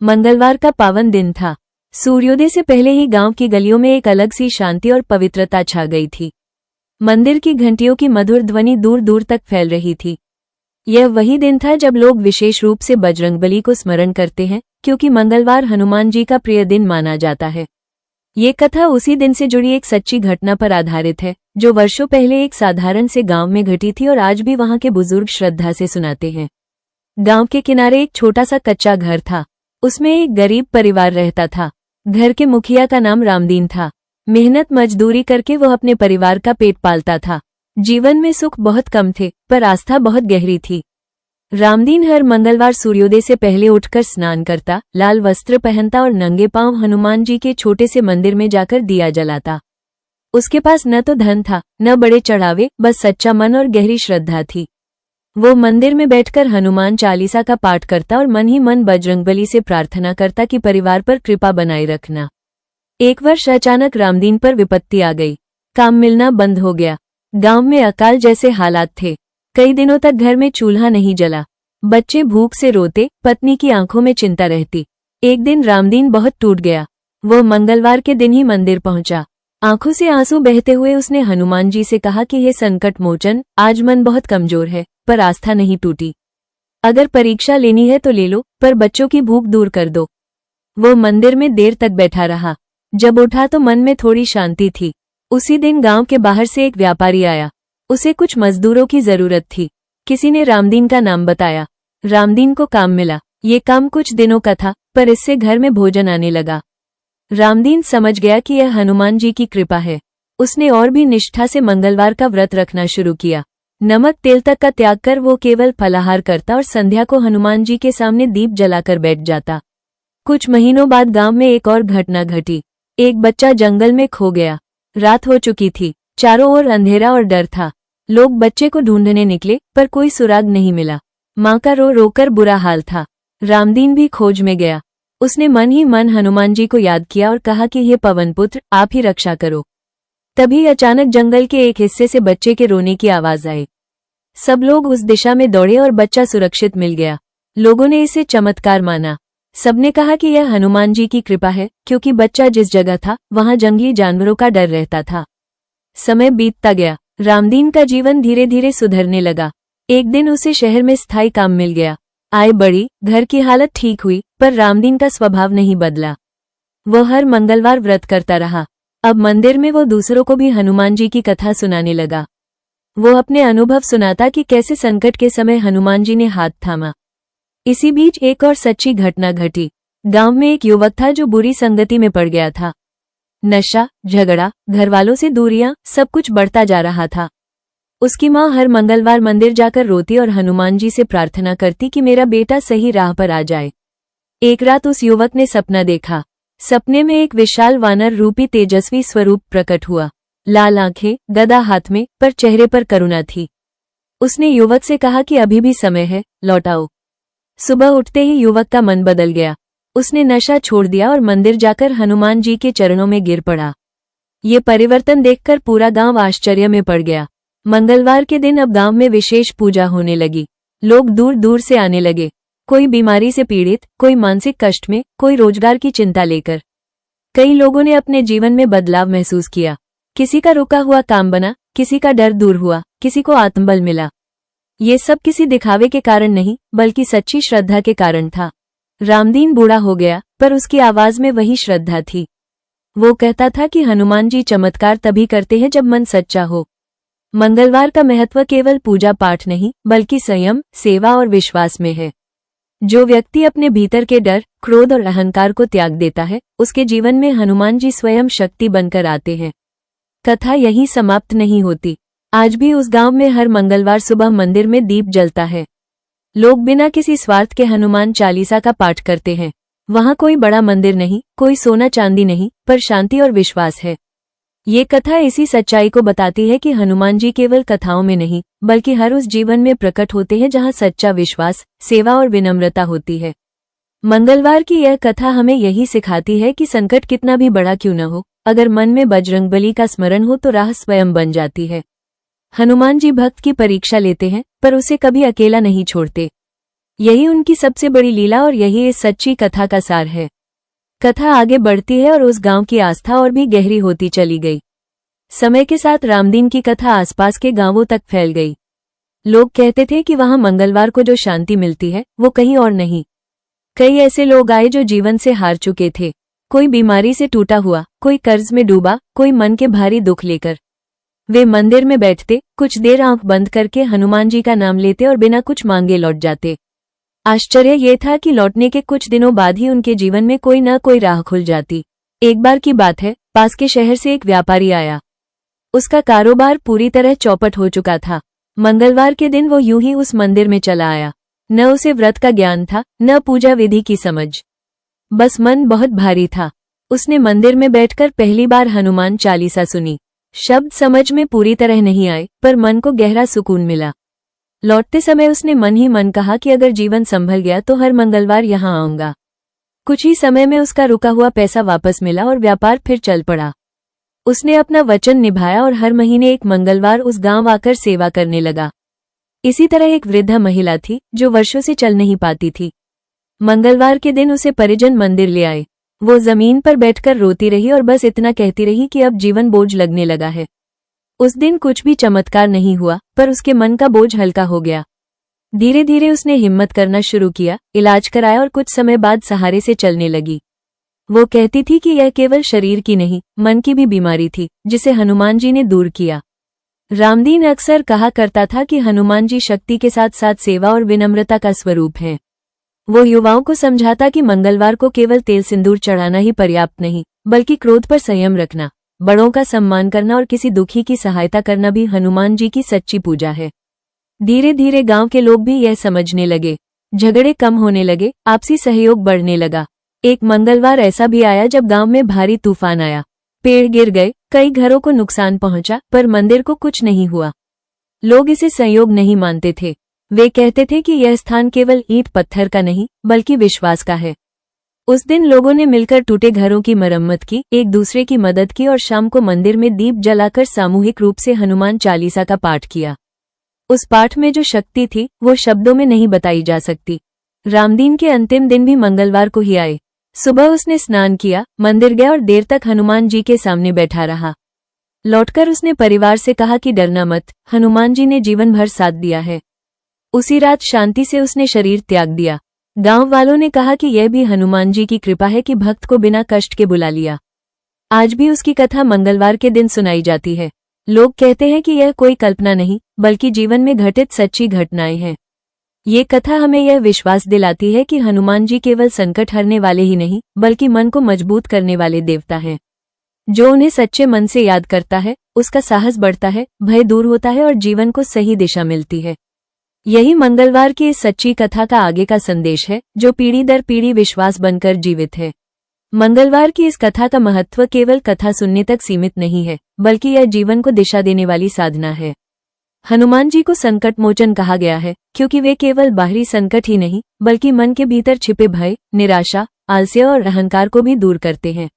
मंगलवार का पावन दिन था। सूर्योदय से पहले ही गांव की गलियों में एक अलग सी शांति और पवित्रता छा गई थी। मंदिर की घंटियों की मधुर ध्वनि दूर दूर तक फैल रही थी। यह वही दिन था जब लोग विशेष रूप से बजरंगबली को स्मरण करते हैं, क्योंकि मंगलवार हनुमान जी का प्रिय दिन माना जाता है। ये कथा उसी दिन से जुड़ी एक सच्ची घटना पर आधारित है, जो वर्षों पहले एक साधारण से गांव में घटी थी और आज भी वहां के बुजुर्ग श्रद्धा से सुनाते हैं। गांव के किनारे एक छोटा सा कच्चा घर था। उसमें एक गरीब परिवार रहता था। घर के मुखिया का नाम रामदीन था। मेहनत मजदूरी करके वो अपने परिवार का पेट पालता था। जीवन में सुख बहुत कम थे, पर आस्था बहुत गहरी थी। रामदीन हर मंगलवार सूर्योदय से पहले उठकर स्नान करता, लाल वस्त्र पहनता और नंगे पांव हनुमान जी के छोटे से मंदिर में जाकर दिया जलाता। उसके पास न तो धन था, न बड़े चढ़ावे, बस सच्चा मन और गहरी श्रद्धा थी। वो मंदिर में बैठकर हनुमान चालीसा का पाठ करता और मन ही मन बजरंगबली से प्रार्थना करता कि परिवार पर कृपा बनाए रखना। एक वर्ष अचानक रामदीन पर विपत्ति आ गई। काम मिलना बंद हो गया। गांव में अकाल जैसे हालात थे। कई दिनों तक घर में चूल्हा नहीं जला। बच्चे भूख से रोते, पत्नी की आंखों में चिंता रहती। एक दिन रामदीन बहुत टूट गया। वो मंगलवार के दिन ही मंदिर पहुंचा। आंखों से आंसू बहते हुए उसने हनुमान जी से कहा कि हे संकट मोचन, आज मन बहुत कमजोर है, पर आस्था नहीं टूटी। अगर परीक्षा लेनी है तो ले लो, पर बच्चों की भूख दूर कर दो। वो मंदिर में देर तक बैठा रहा। जब उठा तो मन में थोड़ी शांति थी। उसी दिन गांव के बाहर से एक व्यापारी आया। उसे कुछ मजदूरों की जरूरत थी। किसी ने रामदीन का नाम बताया। रामदीन को काम मिला। ये काम कुछ दिनों का था, पर इससे घर में भोजन आने लगा। रामदीन समझ गया कि यह हनुमान जी की कृपा है। उसने और भी निष्ठा से मंगलवार का व्रत रखना शुरू किया। नमक तेल तक का त्याग कर वो केवल फलाहार करता और संध्या को हनुमान जी के सामने दीप जलाकर बैठ जाता। कुछ महीनों बाद गांव में एक और घटना घटी। एक बच्चा जंगल में खो गया। रात हो चुकी थी। चारों ओर अंधेरा और डर था। लोग बच्चे को ढूंढने निकले, पर कोई सुराग नहीं मिला। मां का रो रोकर बुरा हाल था। रामदीन भी खोज में गया। उसने मन ही मन हनुमान जी को याद किया और कहा कि हे पवन पुत्र, आप ही रक्षा करो। तभी अचानक जंगल के एक हिस्से से बच्चे के रोने की आवाज आई। सब लोग उस दिशा में दौड़े और बच्चा सुरक्षित मिल गया। लोगों ने इसे चमत्कार माना। सबने कहा कि यह हनुमान जी की कृपा है, क्योंकि बच्चा जिस जगह था वहां जंगली जानवरों का डर रहता था। समय बीतता गया। रामदीन का जीवन धीरे धीरे सुधरने लगा। एक दिन उसे शहर में स्थायी काम मिल गया। आय बढ़ी, घर की हालत ठीक हुई, पर रामदीन का स्वभाव नहीं बदला। वो हर मंगलवार व्रत करता रहा। अब मंदिर में वो दूसरों को भी हनुमान जी की कथा सुनाने लगा। वो अपने अनुभव सुनाता कि कैसे संकट के समय हनुमान जी ने हाथ थामा। इसी बीच एक और सच्ची घटना घटी। गांव में एक युवक था जो बुरी संगति में पड़ गया था। नशा, झगड़ा, घरवालों से दूरियां, सब कुछ बढ़ता जा रहा था। उसकी मां हर मंगलवार मंदिर जाकर रोती और हनुमान जी से प्रार्थना करती कि मेरा बेटा सही राह पर आ जाए। एक रात उस युवक ने सपना देखा। सपने में एक विशाल वानर रूपी तेजस्वी स्वरूप प्रकट हुआ। लाल आंखें, गदा हाथ में, पर चेहरे पर करुणा थी। उसने युवक से कहा कि अभी भी समय है, लौट आओ। सुबह उठते ही युवक का मन बदल गया। उसने नशा छोड़ दिया और मंदिर जाकर हनुमान जी के चरणों में गिर पड़ा। ये परिवर्तन देखकर पूरा गांव आश्चर्य में पड़ गया। मंगलवार के दिन अब गांव में विशेष पूजा होने लगी। लोग दूर दूर से आने लगे। कोई बीमारी से पीड़ित, कोई मानसिक कष्ट में, कोई रोजगार की चिंता लेकर। कई लोगों ने अपने जीवन में बदलाव महसूस किया। किसी का रुका हुआ काम बना, किसी का डर दूर हुआ, किसी को आत्मबल मिला। ये सब किसी दिखावे के कारण नहीं, बल्कि सच्ची श्रद्धा के कारण था। रामदीन बूढ़ा हो गया, पर उसकी आवाज में वही श्रद्धा थी। वो कहता था कि हनुमान जी चमत्कार तभी करते हैं जब मन सच्चा हो। मंगलवार का महत्व केवल पूजा पाठ नहीं, बल्कि संयम, सेवा और विश्वास में है। जो व्यक्ति अपने भीतर के डर, क्रोध और अहंकार को त्याग देता है, उसके जीवन में हनुमान जी स्वयं शक्ति बनकर आते हैं। कथा यहीं समाप्त नहीं होती। आज भी उस गांव में हर मंगलवार सुबह मंदिर में दीप जलता है। लोग बिना किसी स्वार्थ के हनुमान चालीसा का पाठ करते हैं। वहां कोई बड़ा मंदिर नहीं, कोई सोना चांदी नहीं, पर शांति और विश्वास है। ये कथा इसी सच्चाई को बताती है कि हनुमान जी केवल कथाओं में नहीं, बल्कि हर उस जीवन में प्रकट होते हैं जहां सच्चा विश्वास, सेवा और विनम्रता होती है। मंगलवार की यह कथा हमें यही सिखाती है कि संकट कितना भी बड़ा क्यों न हो, अगर मन में बजरंगबली का स्मरण हो तो राह स्वयं बन जाती है। हनुमान जी भक्त की परीक्षा लेते हैं, पर उसे कभी अकेला नहीं छोड़ते। यही उनकी सबसे बड़ी लीला और यही इस सच्ची कथा का सार है। कथा आगे बढ़ती है और उस गांव की आस्था और भी गहरी होती चली गई। समय के साथ रामदीन की कथा आसपास के गांवों तक फैल गई। लोग कहते थे कि वहां मंगलवार को जो शांति मिलती है वो कहीं और नहीं। कई ऐसे लोग आए जो जीवन से हार चुके थे, कोई बीमारी से टूटा हुआ, कोई कर्ज में डूबा, कोई मन के भारी दुख लेकर। वे मंदिर में बैठते, कुछ देर आंख बंद करके हनुमान जी का नाम लेते और बिना कुछ मांगे लौट जाते। आश्चर्य ये था कि लौटने के कुछ दिनों बाद ही उनके जीवन में कोई न कोई राह खुल जाती। एक बार की बात है, पास के शहर से एक व्यापारी आया। उसका कारोबार पूरी तरह चौपट हो चुका था। मंगलवार के दिन वो यूं ही उस मंदिर में चला आया। न उसे व्रत का ज्ञान था, न पूजा विधि की समझ, बस मन बहुत भारी था। उसने मंदिर में बैठकर पहली बार हनुमान चालीसा सुनी। शब्द समझ में पूरी तरह नहीं आए, पर मन को गहरा सुकून मिला। लौटते समय उसने मन ही मन कहा कि अगर जीवन संभल गया तो हर मंगलवार यहाँ आऊंगा। कुछ ही समय में उसका रुका हुआ पैसा वापस मिला और व्यापार फिर चल पड़ा। उसने अपना वचन निभाया और हर महीने एक मंगलवार उस गांव आकर सेवा करने लगा। इसी तरह एक वृद्धा महिला थी जो वर्षों से चल नहीं पाती थी। मंगलवार के दिन उसे परिजन मंदिर ले आए। वो जमीन पर बैठकर रोती रही और बस इतना कहती रही कि अब जीवन बोझ लगने लगा है। उस दिन कुछ भी चमत्कार नहीं हुआ, पर उसके मन का बोझ हल्का हो गया। धीरे धीरे उसने हिम्मत करना शुरू किया, इलाज कराया और कुछ समय बाद सहारे से चलने लगी। वो कहती थी कि यह केवल शरीर की नहीं, मन की भी बीमारी थी, जिसे हनुमान जी ने दूर किया। रामदीन अक्सर कहा करता था कि हनुमान जी शक्ति के साथ साथ सेवा और विनम्रता का स्वरूप हैं। वो युवाओं को समझाता कि मंगलवार को केवल तेल सिंदूर चढ़ाना ही पर्याप्त नहीं, बल्कि क्रोध पर संयम रखना, बड़ों का सम्मान करना और किसी दुखी की सहायता करना भी हनुमान जी की सच्ची पूजा है। धीरे धीरे गांव के लोग भी यह समझने लगे। झगड़े कम होने लगे, आपसी सहयोग बढ़ने लगा। एक मंगलवार ऐसा भी आया जब गांव में भारी तूफान आया। पेड़ गिर गए, कई घरों को नुकसान पहुंचा, पर मंदिर को कुछ नहीं हुआ। लोग इसे संयोग नहीं मानते थे। वे कहते थे कि यह स्थान केवल ईंट पत्थर का नहीं, बल्कि विश्वास का है। उस दिन लोगों ने मिलकर टूटे घरों की मरम्मत की, एक दूसरे की मदद की और शाम को मंदिर में दीप जलाकर सामूहिक रूप से हनुमान चालीसा का पाठ किया। उस पाठ में जो शक्ति थी वो शब्दों में नहीं बताई जा सकती। रामदीन के अंतिम दिन भी मंगलवार को ही आए। सुबह उसने स्नान किया, मंदिर गया और देर तक हनुमान जी के सामने बैठा रहा। लौटकर उसने परिवार से कहा कि डरना मत, हनुमान जी ने जीवन भर साथ दिया है। उसी रात शांति से उसने शरीर त्याग दिया। गांव वालों ने कहा कि यह भी हनुमान जी की कृपा है कि भक्त को बिना कष्ट के बुला लिया। आज भी उसकी कथा मंगलवार के दिन सुनाई जाती है। लोग कहते हैं कि यह कोई कल्पना नहीं, बल्कि जीवन में घटित सच्ची घटनाएं हैं। ये कथा हमें यह विश्वास दिलाती है कि हनुमान जी केवल संकट हरने वाले ही नहीं, बल्कि मन को मजबूत करने वाले देवता हैं। जो उन्हें सच्चे मन से याद करता है, उसका साहस बढ़ता है, भय दूर होता है और जीवन को सही दिशा मिलती है। यही मंगलवार की इस सच्ची कथा का आगे का संदेश है, जो पीढ़ी दर पीढ़ी विश्वास बनकर जीवित है। मंगलवार की इस कथा का महत्व केवल कथा सुनने तक सीमित नहीं है, बल्कि यह जीवन को दिशा देने वाली साधना है। हनुमान जी को संकट मोचन कहा गया है, क्योंकि वे केवल बाहरी संकट ही नहीं, बल्कि मन के भीतर छिपे भय, निराशा, आलस्य और अहंकार को भी दूर करते हैं।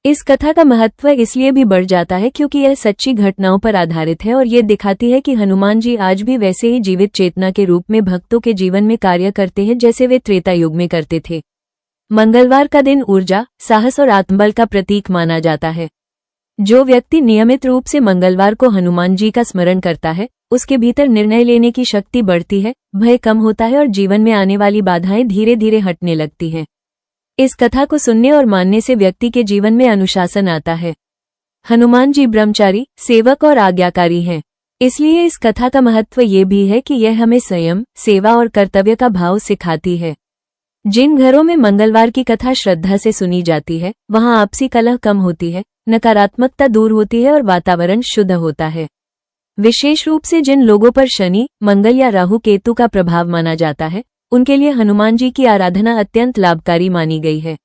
इस कथा का महत्व इसलिए भी बढ़ जाता है क्योंकि यह सच्ची घटनाओं पर आधारित है और ये दिखाती है कि हनुमान जी आज भी वैसे ही जीवित चेतना के रूप में भक्तों के जीवन में कार्य करते हैं जैसे वे त्रेता युग में करते थे। मंगलवार का दिन ऊर्जा, साहस और आत्मबल का प्रतीक माना जाता है। जो व्यक्ति नियमित रूप से मंगलवार को हनुमान जी का स्मरण करता है, उसके भीतर निर्णय लेने की शक्ति बढ़ती है, भय कम होता है और जीवन में आने वाली बाधाएं धीरे धीरे हटने लगती हैं। इस कथा को सुनने और मानने से व्यक्ति के जीवन में अनुशासन आता है। हनुमान जी ब्रह्मचारी, सेवक और आज्ञाकारी हैं। इसलिए इस कथा का महत्व ये भी है कि यह हमें संयम, सेवा और कर्तव्य का भाव सिखाती है। जिन घरों में मंगलवार की कथा श्रद्धा से सुनी जाती है, वहां आपसी कलह कम होती है, नकारात्मकता दूर होती है और वातावरण शुद्ध होता है। विशेष रूप से जिन लोगों पर शनि, मंगल या राहु केतु का प्रभाव माना जाता है, उनके लिए हनुमान जी की आराधना अत्यंत लाभकारी मानी गई है।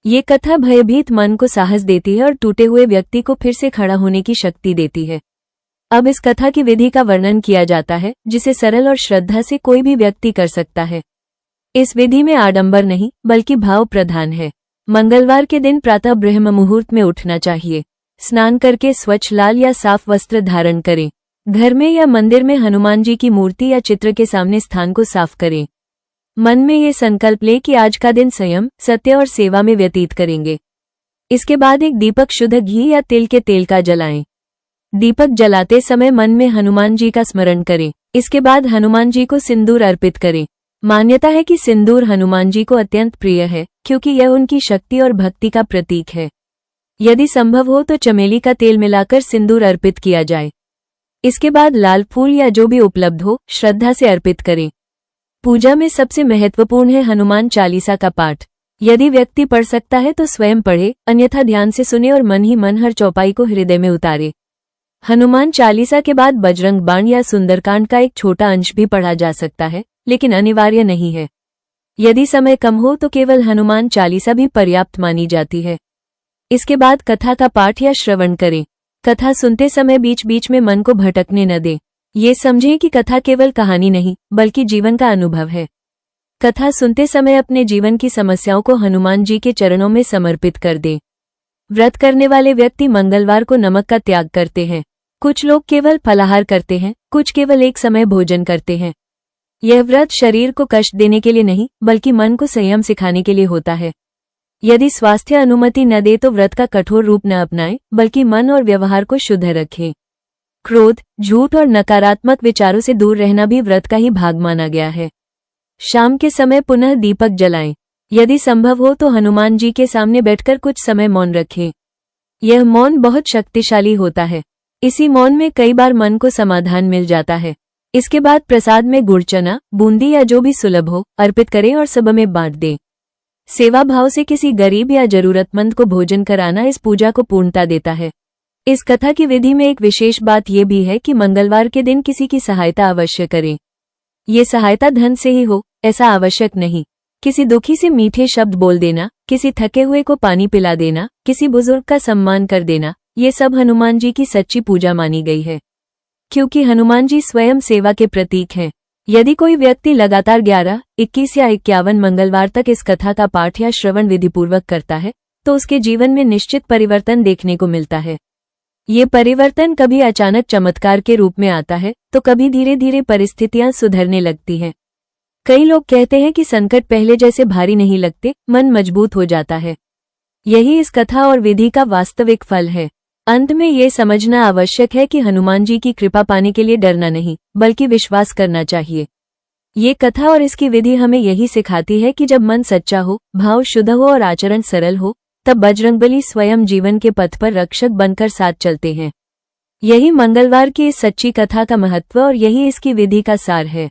ये कथा भयभीत मन को साहस देती है और टूटे हुए व्यक्ति को फिर से खड़ा होने की शक्ति देती है। अब इस कथा की विधि का वर्णन किया जाता है, जिसे सरल और श्रद्धा से कोई भी व्यक्ति कर सकता है। इस विधि में आडंबर नहीं, बल्कि भाव प्रधान है। मंगलवार के दिन प्रातः ब्रह्म मुहूर्त में उठना चाहिए। स्नान करके स्वच्छ लाल या साफ वस्त्र धारण करें। घर में या मंदिर में हनुमान जी की मूर्ति या चित्र के सामने स्थान को साफ करें। मन में ये संकल्प ले कि आज का दिन संयम, सत्य और सेवा में व्यतीत करेंगे। इसके बाद एक दीपक शुद्ध घी या तिल के तेल का जलाएं। दीपक जलाते समय मन में हनुमान जी का स्मरण करें। इसके बाद हनुमान जी को सिंदूर अर्पित करें। मान्यता है कि सिंदूर हनुमान जी को अत्यंत प्रिय है, क्योंकि यह उनकी शक्ति और भक्ति का प्रतीक है। यदि संभव हो तो चमेली का तेल मिलाकर सिंदूर अर्पित किया जाए। इसके बाद लाल फूल या जो भी उपलब्ध हो श्रद्धा से अर्पित करें। पूजा में सबसे महत्वपूर्ण है हनुमान चालीसा का पाठ। यदि व्यक्ति पढ़ सकता है तो स्वयं पढ़े, अन्यथा ध्यान से सुने और मन ही मन हर चौपाई को हृदय में उतारे। हनुमान चालीसा के बाद बजरंग बाण या सुंदरकांड का एक छोटा अंश भी पढ़ा जा सकता है, लेकिन अनिवार्य नहीं है। यदि समय कम हो तो केवल हनुमान चालीसा भी पर्याप्त मानी जाती है। इसके बाद कथा का पाठ या श्रवण करें। कथा सुनते समय बीच बीच में मन को भटकने न दें। ये समझें कि कथा केवल कहानी नहीं, बल्कि जीवन का अनुभव है। कथा सुनते समय अपने जीवन की समस्याओं को हनुमान जी के चरणों में समर्पित कर दें। व्रत करने वाले व्यक्ति मंगलवार को नमक का त्याग करते हैं। कुछ लोग केवल फलाहार करते हैं, कुछ केवल एक समय भोजन करते हैं। यह व्रत शरीर को कष्ट देने के लिए नहीं, बल्कि मन को संयम सिखाने के लिए होता है। यदि स्वास्थ्य अनुमति न दे तो व्रत का कठोर रूप न अपनाएं, बल्कि मन और व्यवहार को शुद्ध रखें। क्रोध, झूठ और नकारात्मक विचारों से दूर रहना भी व्रत का ही भाग माना गया है। शाम के समय पुनः दीपक जलाएं। यदि संभव हो तो हनुमान जी के सामने बैठकर कुछ समय मौन रखें। यह मौन बहुत शक्तिशाली होता है। इसी मौन में कई बार मन को समाधान मिल जाता है। इसके बाद प्रसाद में गुड़, चना, बूंदी या जो भी सुलभ हो अर्पित करें और सब में बांट दें। सेवा भाव से किसी गरीब या जरूरतमंद को भोजन कराना इस पूजा को पूर्णता देता है। इस कथा की विधि में एक विशेष बात यह भी है कि मंगलवार के दिन किसी की सहायता अवश्य करें। ये सहायता धन से ही हो ऐसा आवश्यक नहीं। किसी दुखी से मीठे शब्द बोल देना, किसी थके हुए को पानी पिला देना, किसी बुजुर्ग का सम्मान कर देना, ये सब हनुमान जी की सच्ची पूजा मानी गई है। क्योंकि हनुमान जी स्वयं सेवा के प्रतीक हैं। यदि कोई व्यक्ति लगातार 11, 21 या 51 मंगलवार तक इस कथा का पाठ या श्रवण विधिपूर्वक करता है तो उसके जीवन में निश्चित परिवर्तन देखने को मिलता है। ये परिवर्तन कभी अचानक चमत्कार के रूप में आता है तो कभी धीरे धीरे परिस्थितियां सुधरने लगती हैं। कई लोग कहते हैं कि संकट पहले जैसे भारी नहीं लगते, मन मजबूत हो जाता है। यही इस कथा और विधि का वास्तविक फल है। अंत में ये समझना आवश्यक है कि हनुमान जी की कृपा पाने के लिए डरना नहीं, बल्कि विश्वास करना चाहिए। ये कथा और इसकी विधि हमें यही सिखाती है कि जब मन सच्चा हो, भाव शुद्ध हो और आचरण सरल हो, तब बजरंगबली स्वयं जीवन के पथ पर रक्षक बनकर साथ चलते हैं। यही मंगलवार की इस सच्ची कथा का महत्व और यही इसकी विधि का सार है।